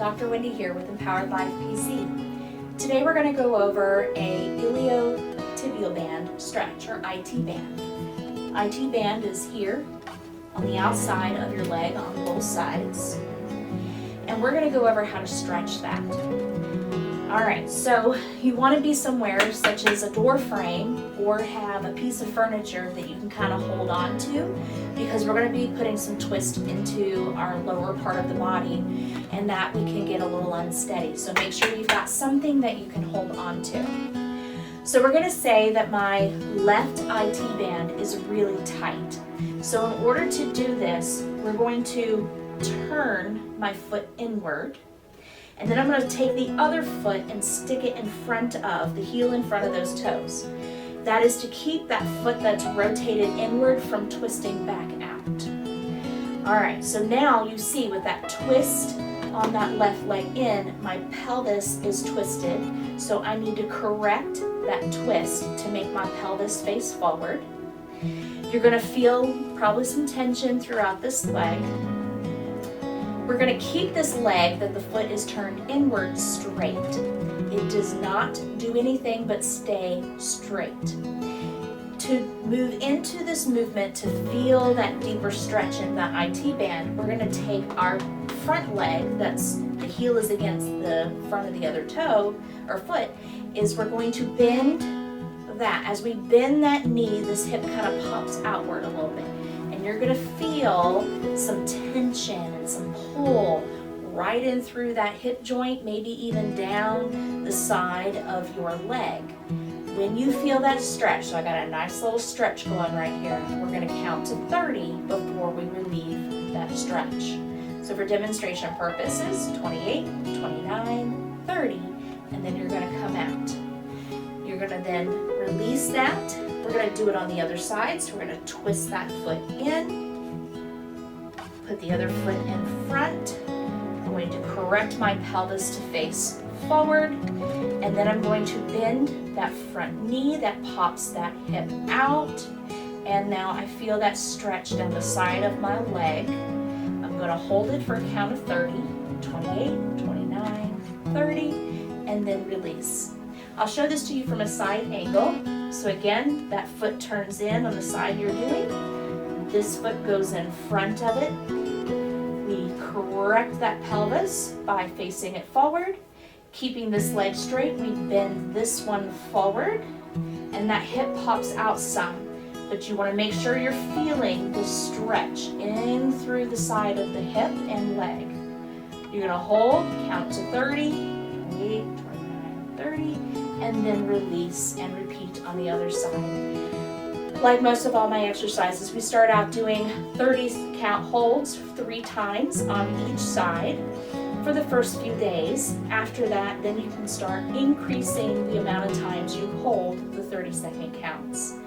Dr. Wendy here with Empowered Life PC. Today we're going to go over a iliotibial band stretch, or IT band. IT band is here on the outside of your leg on both sides. And we're going to go over how to stretch that. Alright, so you want to be somewhere such as a door frame or have a piece of furniture that you can kind of hold on to, because we're going to be putting some twist into our lower part of the body, and that we can get a little unsteady. So make sure you've got something that you can hold on to. So we're going to say that my left IT band is really tight. So in order to do this, we're going to turn my foot inward. And then I'm going to take the other foot and stick it in front of, the heel in front of those toes. That is to keep that foot that's rotated inward from twisting back out. Alright, so now you see with that twist on that left leg in, my pelvis is twisted. So I need to correct that twist to make my pelvis face forward. You're going to feel probably some tension throughout this leg. We're going to keep this leg that the foot is turned inward straight. It does not do anything but stay straight. To move into this movement, to feel that deeper stretch in the IT band, we're going to take our front leg, that's the heel is against the front of the other toe or foot, is we're going to bend that. As we bend that knee, this hip kind of pops outward a little bit. And you're going to feel some tension and some pull right in through that hip joint, maybe even down the side of your leg. When you feel that stretch, so I got a nice little stretch going right here, we're going to count to 30 before we relieve that stretch. So for demonstration purposes, 28, 29, 30, and then you're going to come out. You're going to then release that. We're going to do it on the other side, so we're going to twist that foot in, put the other foot in front. I'm going to correct my pelvis to face forward, and then I'm going to bend that front knee that pops that hip out, and now I feel that stretch down the side of my leg. I'm going to hold it for a count of 30, 28, 29, 30, and then release. I'll show this to you from a side angle. So again, that foot turns in on the side you're doing. This foot goes in front of it. We correct that pelvis by facing it forward. Keeping this leg straight, we bend this one forward, and that hip pops out some. But you want to make sure you're feeling the stretch in through the side of the hip and leg. You're going to hold, count to 30, 28, 29, 30, and then release and repeat on the other side. Like most of all my exercises, we start out doing 30 count holds 3 times on each side for the first few days. After that, then you can start increasing the amount of times you hold the 30-second counts.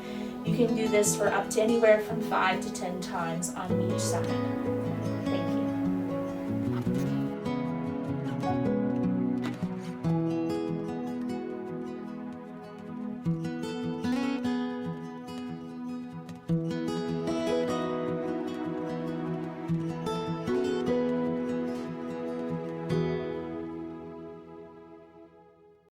You can do this for up to anywhere from 5 to 10 times on each side.